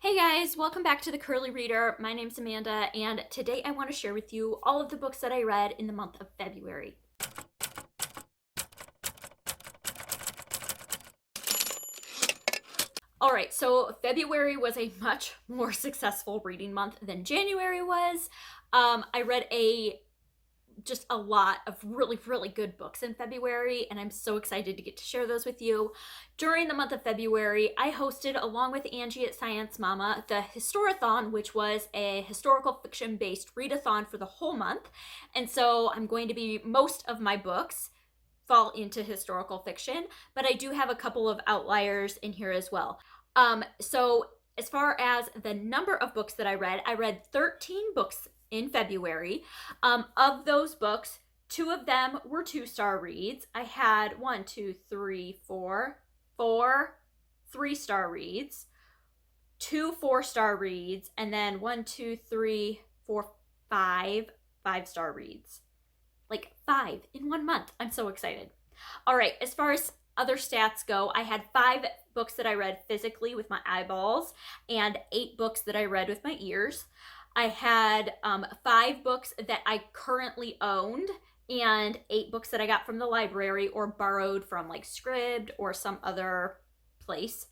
Hey guys, welcome back to the Curly Reader. My name's Amanda, and today I want to share with you all of the books that I read in the month of February. Alright, so February was a much more successful reading month than January was. I read just a lot of really good books in February, and I'm so excited to get to share those with you. During the month of February, I hosted, along with Angie at Science Mama, the Historathon, which was a historical fiction based readathon for the whole month. And so I'm going to be, most of my books fall into historical fiction, but I do have a couple of outliers in here as well. So as far as the number of books that I read 13 books in February. Of those books, 2 of them were 2-star reads. I had 4 3-star reads, 2 4-star reads, and then 5 5-star reads. Like 5 in 1 month. I'm so excited. All right, as far as other stats go, I had 5 books that I read physically with my eyeballs and 8 books that I read with my ears. I had 5 books that I currently owned and 8 books that I got from the library or borrowed from like Scribd or some other place.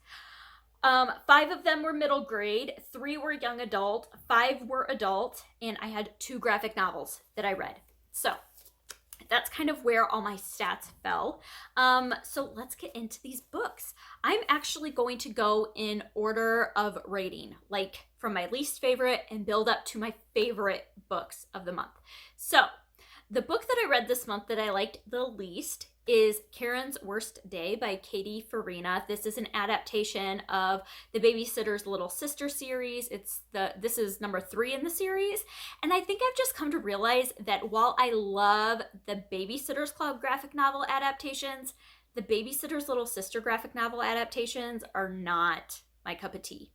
5 of them were middle grade, 3 were young adult, 5 were adult, and I had 2 graphic novels that I read. So that's kind of where all my stats fell. So let's get into these books. I'm actually going to go in order of rating, like from my least favorite and build up to my favorite books of the month. So the book that I read this month that I liked the least is Karen's Worst Day by Katie Farina. This is an adaptation of the Babysitter's Little Sister series. This is number 3 in the series. And I think I've just come to realize that while I love the Babysitter's Club graphic novel adaptations, the Babysitter's Little Sister graphic novel adaptations are not my cup of tea.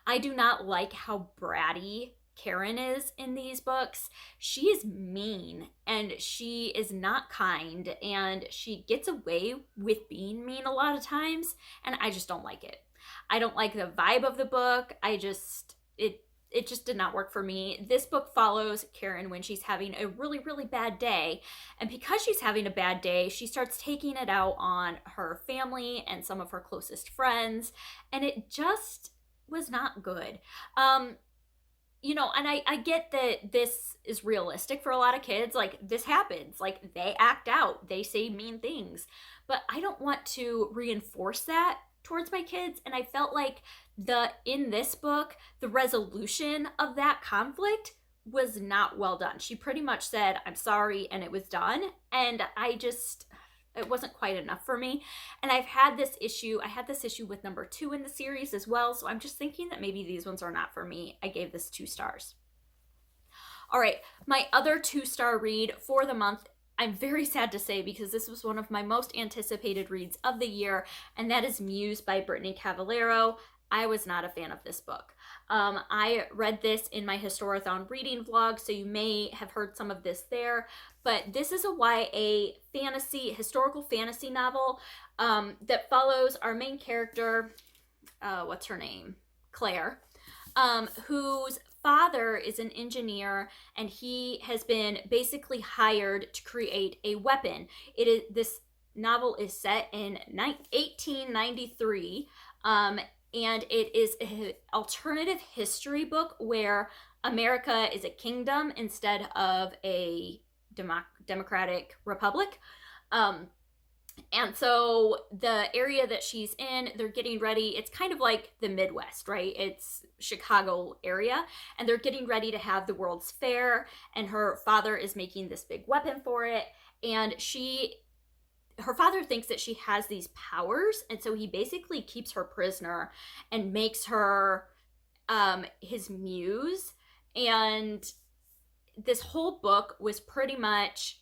I do not like how bratty Karen is in these books. She is mean and she is not kind and she gets away with being mean a lot of times, and I just don't like it. I don't like the vibe of the book. It just did not work for me. This book follows Karen when she's having a really bad day, and because she's having a bad day, she starts taking it out on her family and some of her closest friends, and it just was not good. And I get that this is realistic for a lot of kids. Like, this happens. Like, they act out. They say mean things. But I don't want to reinforce that towards my kids. And I felt like in this book, the resolution of that conflict was not well done. She pretty much said, "I'm sorry," and it was done. And it wasn't quite enough for me. And I had this issue with number 2 in the series as well. So I'm just thinking that maybe these ones are not for me. I gave this 2 stars. All right, my other 2-star read for the month, I'm very sad to say because this was one of my most anticipated reads of the year, and that is Muse by Brittany Cavallaro. I was not a fan of this book. I read this in my Historathon reading vlog, so you may have heard some of this there. But this is a YA historical fantasy novel that follows our main character, what's her name? Claire, whose father is an engineer, and he has been basically hired to create a weapon. This novel is set in 1893. And it is an alternative history book where America is a kingdom instead of a democratic republic. And so the area that she's in, they're getting ready. It's kind of like the Midwest, right? It's Chicago area. And they're getting ready to have the World's Fair. And her father is making this big weapon for it. And her father thinks that she has these powers, and so he basically keeps her prisoner and makes her his muse. And this whole book was pretty much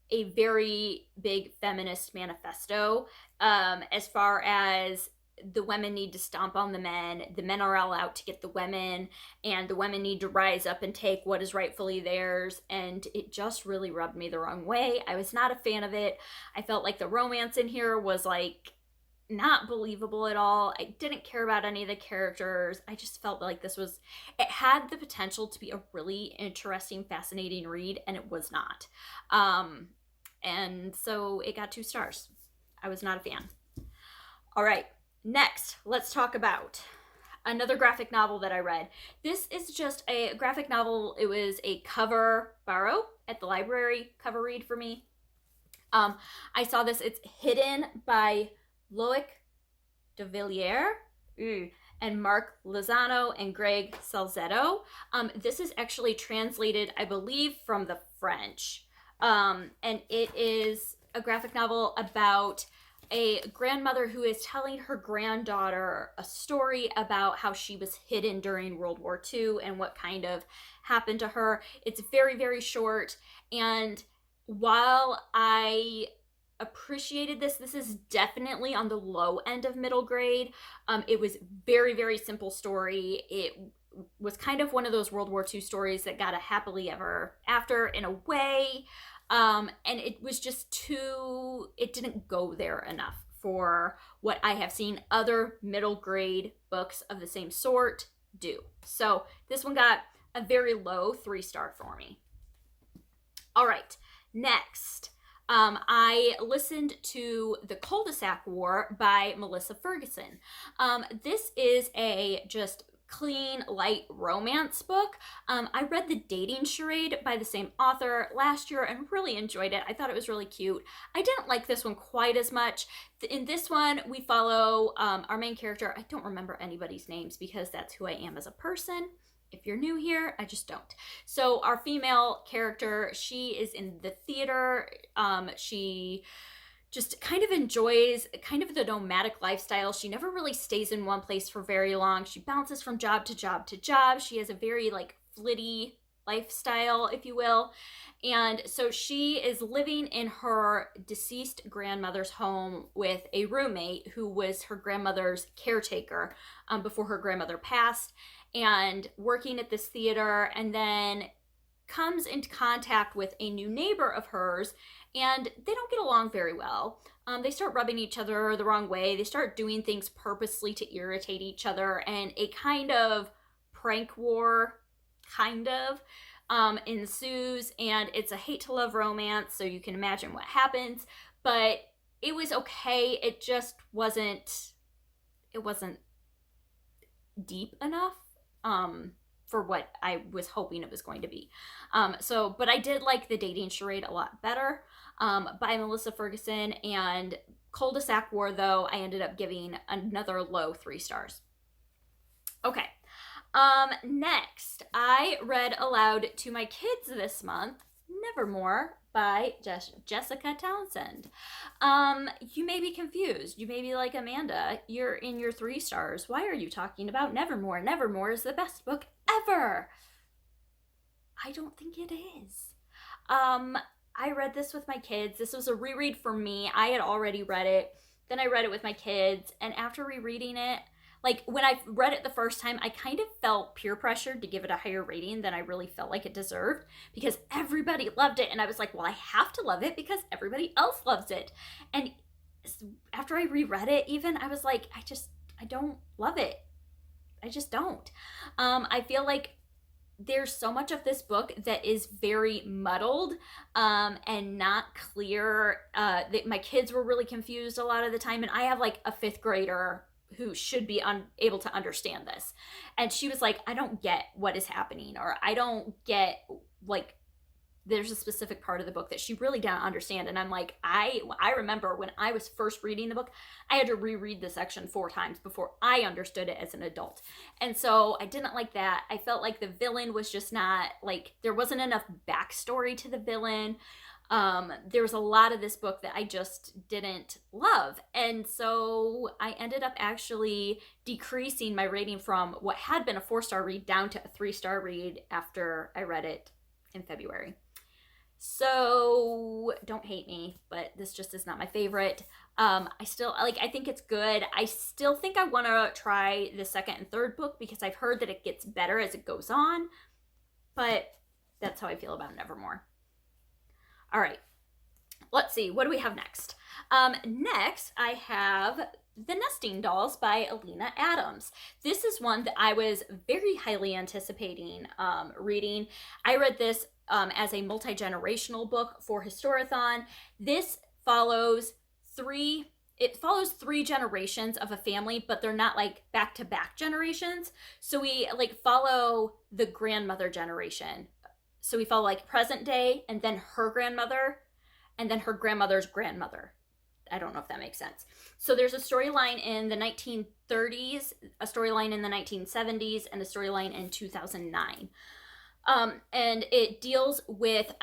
a very big feminist manifesto, as far as the women need to stomp on the men are all out to get the women, and the women need to rise up and take what is rightfully theirs. And it just really rubbed me the wrong way. I was not a fan of it. I felt like the romance in here was like not believable at all. I didn't care about any of the characters. I just felt like it had the potential to be a really interesting, fascinating read, and it was not. And so it got 2 stars. I was not a fan. All right, next, let's talk about another graphic novel that I read. This is just a graphic novel. It was a cover borrow at the library, cover read for me. I saw this. It's Hidden by Loic de Villiers and Mark Lozano and Greg Salzetto. This is actually translated, I believe, from the French. And it is a graphic novel about a grandmother who is telling her granddaughter a story about how she was hidden during World War II and what kind of happened to her. It's very, very short. And while I appreciated this is definitely on the low end of middle grade. It was very, very simple story. It was kind of one of those World War II stories that got a happily ever after in a way. And it was just it didn't go there enough for what I have seen other middle grade books of the same sort do. So this one got a very low 3-star for me. All right, next. I listened to The Culdesac War by Melissa Ferguson. This is a just clean, light romance book. I read The Dating Charade by the same author last year and really enjoyed it. I thought it was really cute. I didn't like this one quite as much. In this one, we follow our main character. I don't remember anybody's names because that's who I am as a person. If you're new here, I just don't. So our female character, she is in the theater. She just kind of enjoys kind of the nomadic lifestyle. She never really stays in one place for very long. She bounces from job to job to job. She has a very flitty lifestyle, if you will. And so she is living in her deceased grandmother's home with a roommate who was her grandmother's caretaker before her grandmother passed, and working at this theater, and then comes into contact with a new neighbor of hers, and they don't get along very well. They start rubbing each other the wrong way. They start doing things purposely to irritate each other, and a kind of prank war ensues, and it's a hate to love romance, so you can imagine what happens. But it was okay. It just wasn't deep enough for what I was hoping it was going to be. But I did like The Dating Charade a lot better by Melissa Ferguson. And Culdesac War, though, I ended up giving another low 3 stars. Okay. Next, I read aloud to my kids this month, Nevermore by Jessica Townsend. You may be confused. You may be like, Amanda, you're in your 3 stars. Why are you talking about Nevermore? Nevermore is the best book ever. I don't think it is. I read this with my kids. This was a reread for me. I had already read it. Then I read it with my kids. And after rereading it, when I read it the first time, I kind of felt peer pressured to give it a higher rating than I really felt like it deserved, because everybody loved it. And I was like, well, I have to love it because everybody else loves it. And after I reread it, even, I was like, I don't love it. I just don't. I feel like there's so much of this book that is very muddled and not clear. My kids were really confused a lot of the time. And I have a 5th grader who should be able to understand this. And she was like, I don't get what is happening, or I don't get, there's a specific part of the book that she really didn't understand. And I'm like, I remember when I was first reading the book, I had to reread the section 4 times before I understood it as an adult. And so I didn't like that. I felt like the villain was just not, there wasn't enough backstory to the villain. There was a lot of this book that I just didn't love. And so I ended up actually decreasing my rating from what had been a 4-star read down to a 3-star read after I read it in February. So don't hate me, but this just is not my favorite. I still, I think it's good. I still think I want to try the 2nd and 3rd book because I've heard that it gets better as it goes on. But that's how I feel about Nevermore. All right. let's see, what do we have next? Next, I have The Nesting Dolls by Alina Adams. This is one that I was very highly anticipating reading. I read this as a multi-generational book for Historathon. This follows three generations of a family, but they're not like back-to-back generations. So we like follow the grandmother generation. So we follow like present day and then her grandmother and then her grandmother's grandmother. I don't know if that makes sense. So there's a storyline in the 1930s, a storyline in the 1970s, and a storyline in 2009. And it deals with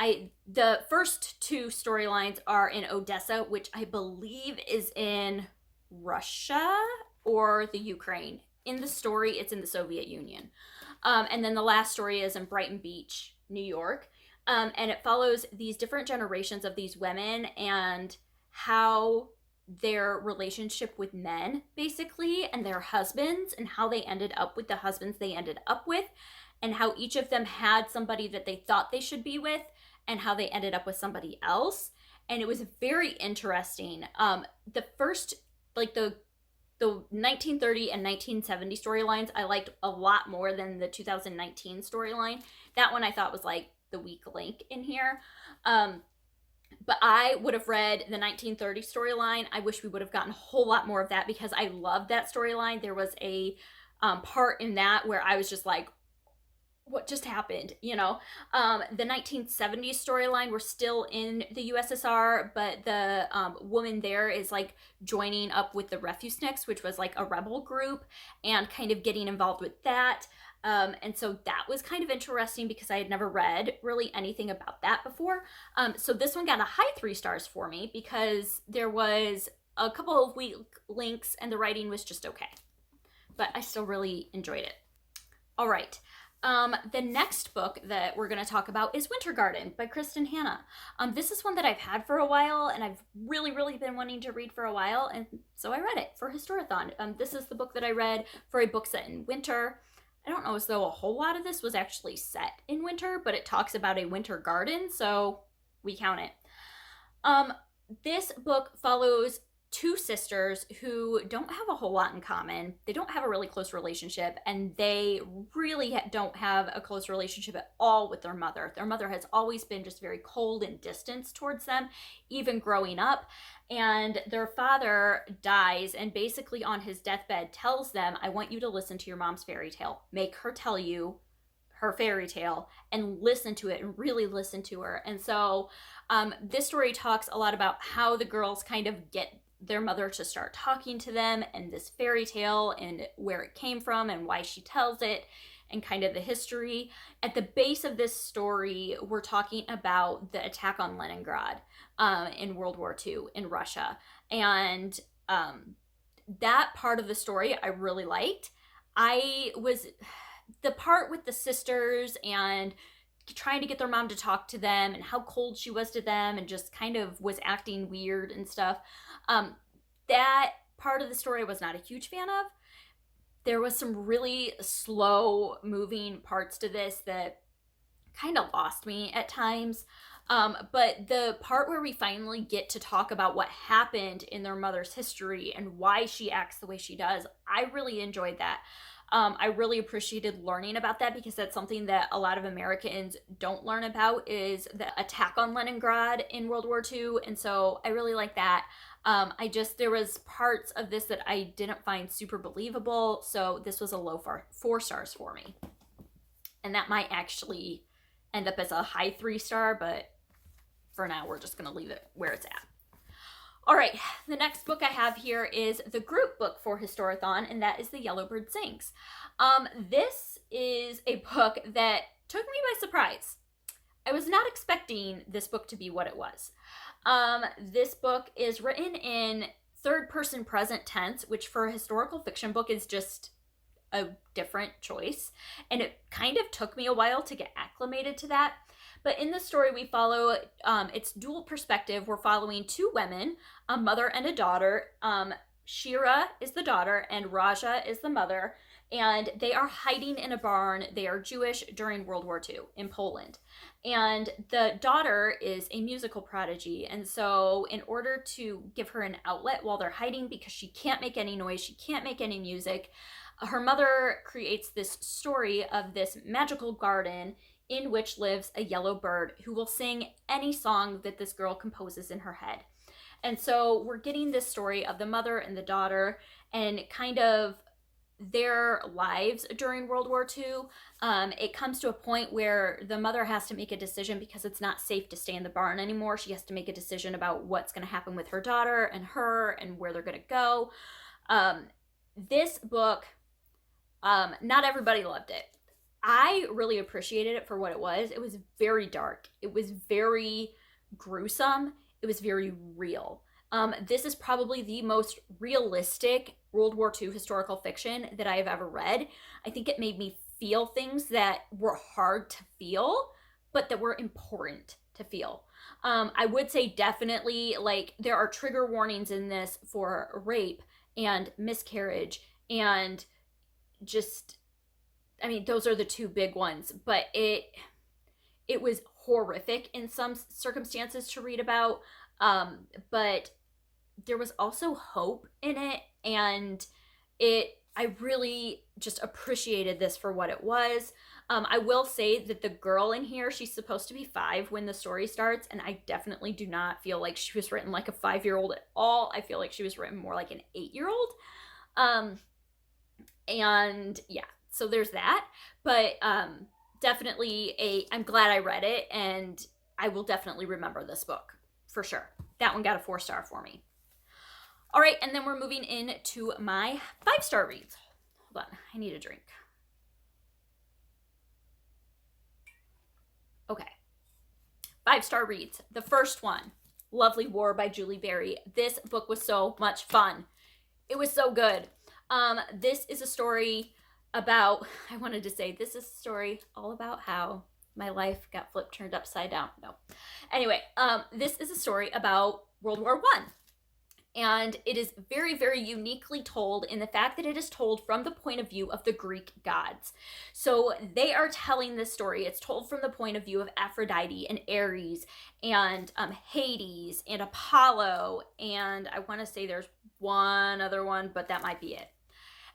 the first two storylines are in Odessa, which I believe is in Russia or the Ukraine. In the story, it's in the Soviet Union. And then the last story is in Brighton Beach, New York. And it follows these different generations of these women and how their relationship with men, basically, and their husbands, and how they ended up with the husbands they ended up with, and how each of them had somebody that they thought they should be with, and how they ended up with somebody else. And it was very interesting. The first, like the 1930 and 1970 storylines, I liked a lot more than the 2019 storyline. That one I thought was like the weak link in here. But I would have read the 1930 storyline. I wish we would have gotten a whole lot more of that because I loved that storyline. There was a part in that where I was just like, what just happened? You know, the 1970s storyline, we're still in the USSR, but the woman there is like joining up with the Refuseniks, which was like a rebel group, and kind of getting involved with that. And so that was kind of interesting because I had never read really anything about that before. So this one got a high 3 stars for me because there was a couple of weak links and the writing was just okay. But I still really enjoyed it. All right. The next book that we're going to talk about is Winter Garden by Kristen Hanna. This is one that I've had for a while and I've really been wanting to read for a while, and so I read it for Historathon. This is the book that I read for a book set in winter. I don't know as though a whole lot of this was actually set in winter, but it talks about a winter garden, so we count it. This book follows 2 sisters who don't have a whole lot in common. They don't have a really close relationship, and they really don't have a close relationship at all with their mother. Their mother has always been just very cold and distant towards them, even growing up. And their father dies and basically on his deathbed tells them, I want you to listen to your mom's fairy tale. Make her tell you her fairy tale and listen to it and really listen to her. And so this story talks a lot about how the girls kind of get their mother to start talking to them and this fairy tale and where it came from and why she tells it and kind of the history. At the base of this story, we're talking about the attack on Leningrad in World War II in Russia. And that part of the story I really liked. The part with the sisters and trying to get their mom to talk to them and how cold she was to them and just kind of was acting weird and stuff. That part of the story I was not a huge fan of. There was some really slow moving parts to this that kind of lost me at times. But the part where we finally get to talk about what happened in their mother's history and why she acts the way she does, I really enjoyed that. I really appreciated learning about that because that's something that a lot of Americans don't learn about is the attack on Leningrad in World War II. And so I really like that. There was parts of this that I didn't find super believable. So this was a low 4 stars for me. And that might actually end up as a high 3 star, but for now, we're just going to leave it where it's at. All right, the next book I have here is the group book for Historathon, and that is The Yellowbird Sings. This is a book that took me by surprise. I was not expecting this book to be what it was. This book is written in third-person present tense, which for a historical fiction book is just a different choice. And it kind of took me a while to get acclimated to that. But in the story we follow, it's dual perspective. We're following 2 women, a mother and a daughter. Shira is the daughter and Raja is the mother. and they are hiding in a barn. They are Jewish during World War II in Poland. And the daughter is a musical prodigy. And so, in order to give her an outlet while they're hiding, because she can't make any noise, she can't make any music, her mother creates this story of this magical garden in which lives a yellow bird who will sing any song that this girl composes in her head. And so we're getting this story of the mother and the daughter and kind of their lives during World War II. It comes to a point where the mother has to make a decision because it's not safe to stay in the barn anymore. She has to make a decision about what's going to happen with her daughter and her and where they're going to go. This book, not everybody loved it. I really appreciated it for what it was. It was very dark. It was very gruesome. It was very real. This is probably the most realistic World War II historical fiction that I have ever read. I think it made me feel things that were hard to feel, but that were important to feel. I would say definitely, like, there are trigger warnings in this for rape and miscarriage and just, I mean, those are the two big ones, but it was horrific in some circumstances to read about, but there was also hope in it, and I really just appreciated this for what it was. I will say that the girl in here, she's supposed to be 5 when the story starts, and I definitely do not feel like she was written like a 5-year-old at all. I feel like she was written more like an 8-year-old. And yeah, so there's that. But definitely I'm glad I read it, and I will definitely remember this book for sure. That one got a 4-star for me. All right, and then we're moving into my 5-star reads. Hold on, I need a drink. Okay, 5-star reads. The first one, Lovely War by Julie Berry. This book was so much fun. It was so good. This is a story about, this is a story all about how my life got turned upside down. No. Anyway, this is a story about World War I. And it is very, very uniquely told in the fact that it is told from the point of view of the Greek gods. So they are telling this story. It's told from the point of view of Aphrodite and Ares and Hades and Apollo. And I want to say there's one other one, but that might be it.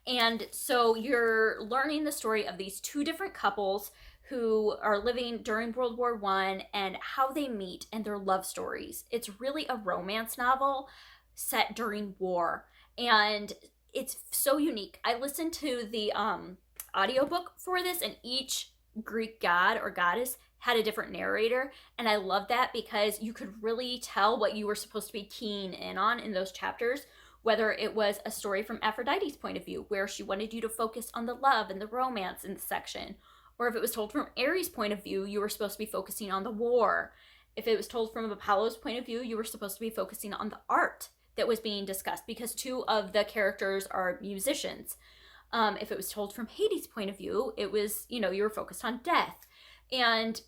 And so you're learning the story of these 2 different couples who are living during World War I and how they meet and their love stories. It's really a romance novel set during war, and it's so unique. I listened to the audiobook for this, and each Greek god or goddess had a different narrator, and I love that because you could really tell what you were supposed to be keen in on in those chapters, whether it was a story from Aphrodite's point of view, where she wanted you to focus on the love and the romance in the section, or if it was told from Ares' point of view, you were supposed to be focusing on the war. If it was told from Apollo's point of view, you were supposed to be focusing on the art that was being discussed, because 2 of the characters are musicians. If it was told from Hades' point of view, it was, you were focused on death. And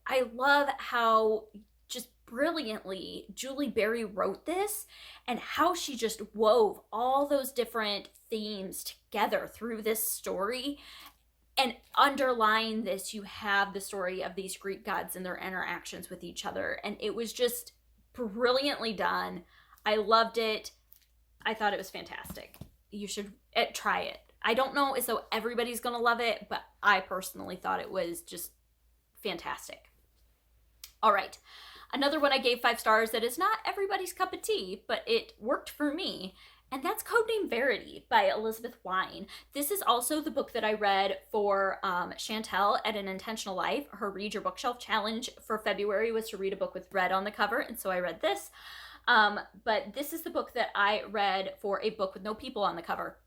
I love how just brilliantly Julie Berry wrote this, and how she just wove all those different themes together through this story. And underlying this, you have the story of these Greek gods and their interactions with each other. And it was just brilliantly done. I loved it. I thought it was fantastic. You should try it. I don't know as though everybody's going to love it, but I personally thought it was just fantastic. All right. Another one I gave 5 stars that is not everybody's cup of tea, but it worked for me. And that's Codename Verity by Elizabeth Wein. This is also the book that I read for Chantel at An Intentional Life. Her Read Your Bookshelf challenge for February was to read a book with red on the cover, and so I read this. But this is the book that I read for a book with no people on the cover.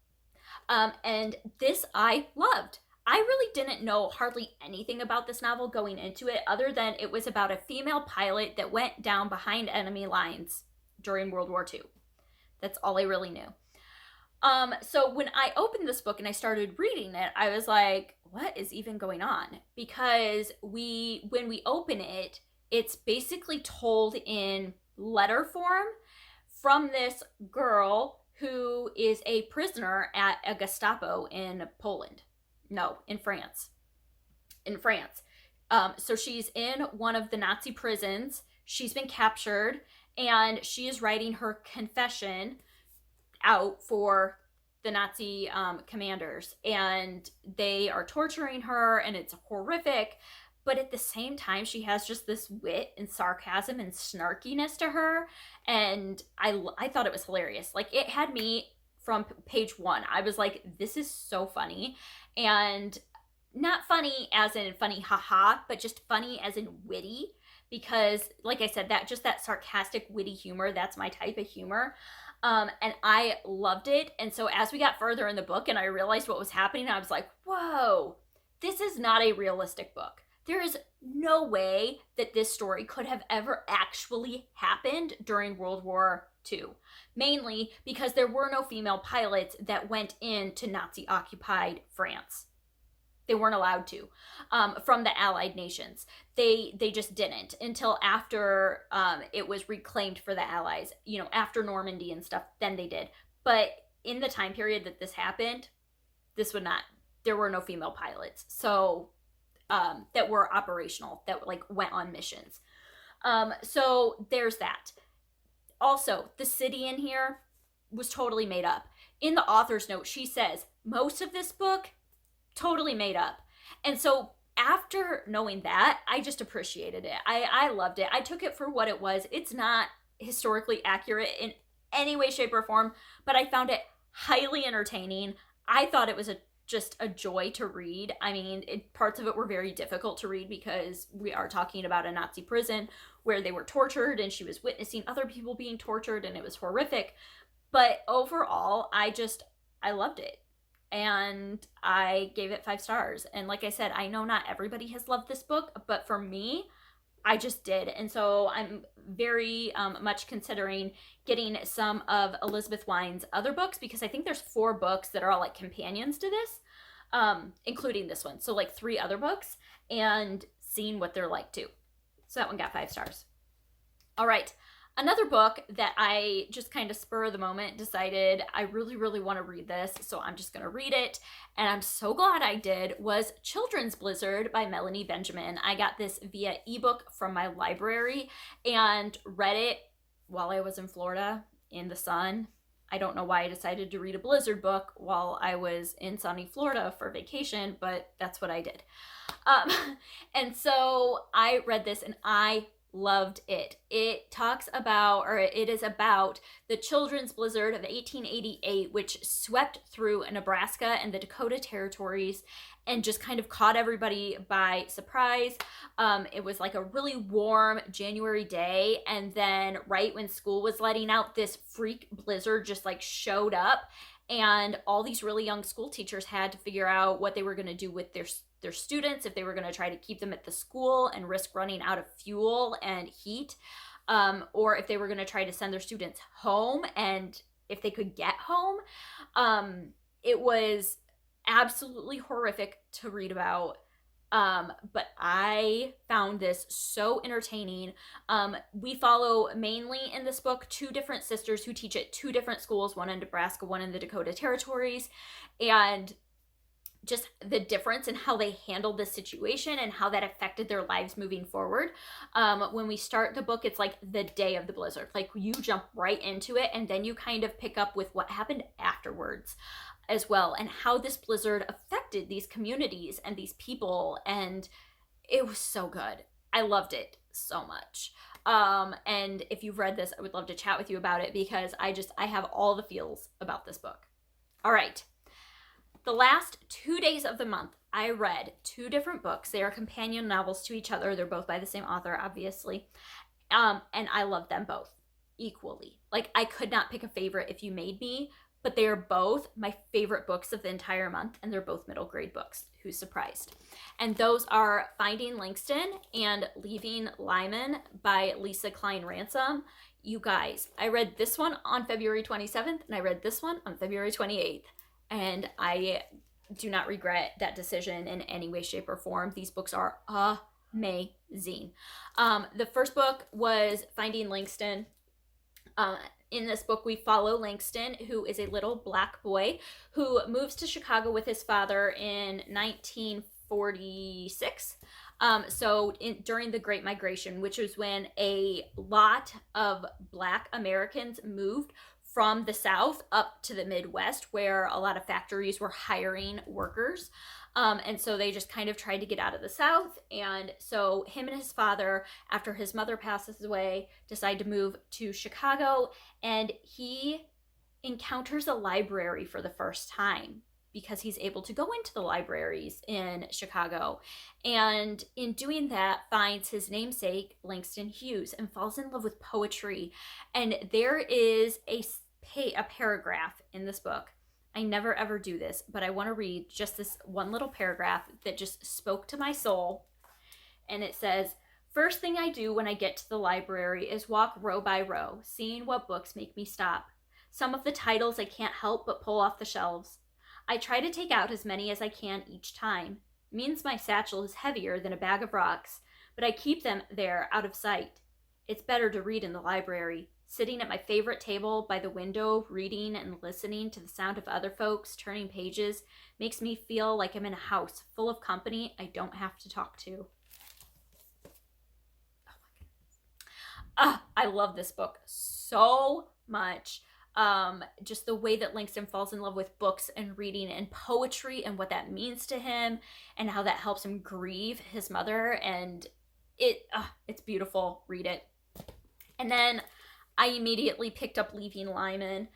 And this I loved. I really didn't know hardly anything about this novel going into it, other than it was about a female pilot that went down behind enemy lines during World War II. That's all I really knew. So when I opened this book and I started reading it, I was like, what is even going on? Because when we open it, it's basically told in letter form from this girl who is a prisoner at a Gestapo in Poland. No, in France. In France. So she's in one of the Nazi prisons. She's been captured, and she is writing her confession out for the Nazi commanders, and they are torturing her, and it's horrific. But at the same time, she has just this wit and sarcasm and snarkiness to her, and I thought it was hilarious. Like, it had me from page one. I was like, this is so funny, and not funny as in funny haha, but just funny as in witty, because like I said, that sarcastic witty humor, that's my type of humor. And I loved it. And so as we got further in the book and I realized what was happening, I was like, whoa, this is not a realistic book. There is no way that this story could have ever actually happened during World War II. Mainly because there were no female pilots that went into Nazi-occupied France. They weren't allowed to, from the Allied nations. They just didn't until after it was reclaimed for the Allies. You know, after Normandy and stuff, then they did. But in the time period that this happened, there were no female pilots. So that were operational, that like went on missions. So there's that. Also, the city in here was totally made up. In the author's note, she says most of this book totally made up. And so after knowing that, I just appreciated it. I loved it. I took it for what it was. It's not historically accurate in any way, shape, or form, but I found it highly entertaining. I thought it was just a joy to read. I mean, parts of it were very difficult to read because we are talking about a Nazi prison where they were tortured and she was witnessing other people being tortured, and it was horrific. But overall, I loved it. And I gave it 5 stars. And like I said, I know not everybody has loved this book, but for me, I just did. And so I'm very much considering getting some of Elizabeth Wine's other books, because I think there's 4 books that are all like companions to this, including this one. So like 3 other books, and seeing what they're like too. So that one got 5 stars. All right. Another book that I just kind of spur of the moment decided I really, really want to read this, so I'm just going to read it, and I'm so glad I did, was Children's Blizzard by Melanie Benjamin. I got this via ebook from my library and read it while I was in Florida in the sun. I don't know why I decided to read a Blizzard book while I was in sunny Florida for vacation, but that's what I did. And so I read this and I loved it. It is about the children's blizzard of 1888, which swept through Nebraska and the Dakota territories and just kind of caught everybody by surprise. It was like a really warm January day, and then right when school was letting out, this freak blizzard just like showed up, and all these really young school teachers had to figure out what they were going to do with their students, if they were going to try to keep them at the school and risk running out of fuel and heat, or if they were going to try to send their students home, and if they could get home. It was absolutely horrific to read about, but I found this so entertaining. We follow mainly in this book 2 different sisters who teach at 2 different schools, one in Nebraska, one in the Dakota territories, and just the difference in how they handled this situation and how that affected their lives moving forward. When we start the book, it's like the day of the blizzard. Like, you jump right into it, and then you kind of pick up with what happened afterwards as well, and how this blizzard affected these communities and these people. And it was so good. I loved it so much. And if you've read this, I would love to chat with you about it, because I have all the feels about this book. All right. The last 2 days of the month, I read 2 different books. They are companion novels to each other. They're both by the same author, obviously. And I love them both equally. Like, I could not pick a favorite if you made me, but they are both my favorite books of the entire month, and they're both middle grade books. Who's surprised? And those are Finding Langston and Leaving Lyman by Lisa Klein Ransom. You guys, I read this one on February 27th, and I read this one on February 28th. And I do not regret that decision in any way, shape, or form. These books are amazing. The first book was Finding Langston. in this book, we follow Langston, who is a little black boy who moves to Chicago with his father in 1946. During the Great Migration, which was when a lot of Black Americans moved from the South up to the Midwest, where a lot of factories were hiring workers. And so they just kind of tried to get out of the South. And so him and his father, after his mother passes away, decide to move to Chicago. And he encounters a library for the first time because he's able to go into the libraries in Chicago. And in doing that, finds his namesake, Langston Hughes, and falls in love with poetry. And there is a paragraph in this book. I never ever do this, but I want to read just this one little paragraph that just spoke to my soul. And it says, "First thing I do when I get to the library is walk row by row, seeing what books make me stop. Some of the titles I can't help but pull off the shelves. I try to take out as many as I can each time. It means my satchel is heavier than a bag of rocks, but I keep them there out of sight. It's better to read in the library. Sitting at my favorite table by the window, reading and listening to the sound of other folks turning pages makes me feel like I'm in a house full of company I don't have to talk to." Oh my goodness. I love this book so much. Just the way that Langston falls in love with books and reading and poetry and what that means to him and how that helps him grieve his mother. And it's beautiful. Read it. And then I immediately picked up Leaving Lyman.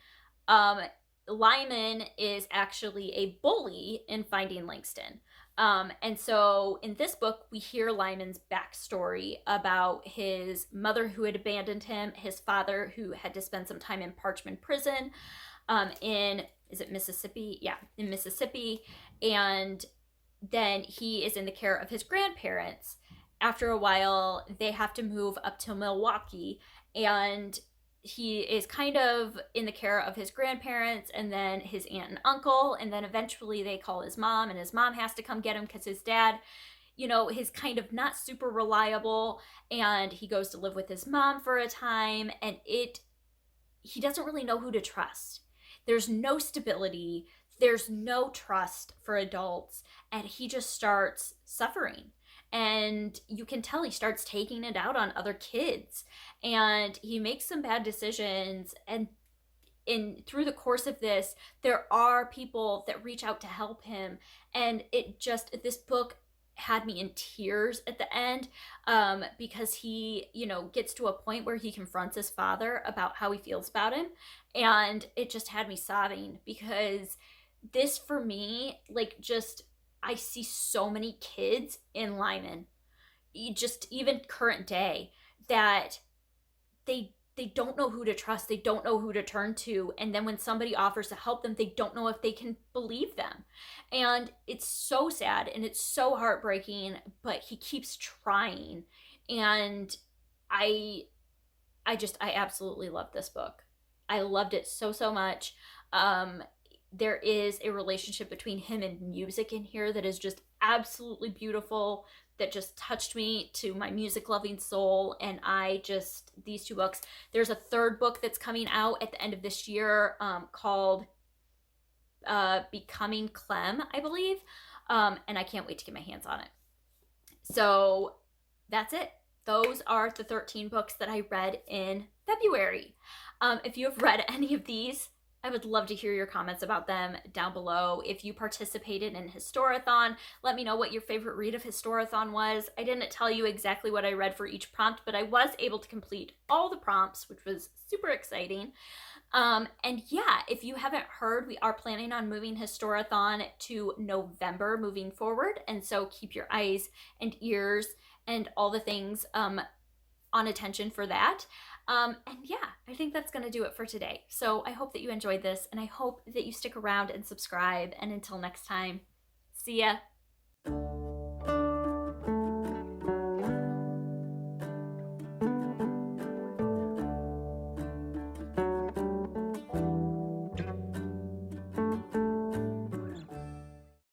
Lyman is actually a bully in Finding Langston. And so in this book, we hear Lyman's backstory about his mother who had abandoned him, his father who had to spend some time in Parchman Prison is it Mississippi? Yeah, in Mississippi. And then he is in the care of his grandparents. After a while, they have to move up to Milwaukee, and he is kind of in the care of his grandparents and then his aunt and uncle. And then eventually they call his mom, and his mom has to come get him because his dad, is kind of not super reliable. And he goes to live with his mom for a time, and he doesn't really know who to trust. There's no stability. There's no trust for adults. And he just starts suffering. And you can tell he starts taking it out on other kids, and he makes some bad decisions. And through the course of this, there are people that reach out to help him. And this book had me in tears at the end, because he, gets to a point where he confronts his father about how he feels about him. And it just had me sobbing, because this, for me, I see so many kids in Lyman, even current day, that they don't know who to trust. They don't know who to turn to. And then when somebody offers to help them, they don't know if they can believe them. And it's so sad and it's so heartbreaking, but he keeps trying. And I absolutely love this book. I loved it so, so much. There is a relationship between him and music in here that is just absolutely beautiful, that just touched me to my music loving soul. And these two books, there's a third book that's coming out at the end of this year, called Becoming Clem, I believe. And I can't wait to get my hands on it. So that's it. Those are the 13 books that I read in February. If you have read any of these, I would love to hear your comments about them down below. If you participated in Historathon, let me know what your favorite read of Historathon was. I didn't tell you exactly what I read for each prompt, but I was able to complete all the prompts, which was super exciting. And yeah, if you haven't heard, we are planning on moving Historathon to November moving forward. And so keep your eyes and ears and all the things on attention for that. And yeah, I think that's going to do it for today. So I hope that you enjoyed this, and I hope that you stick around and subscribe. And until next time, see ya.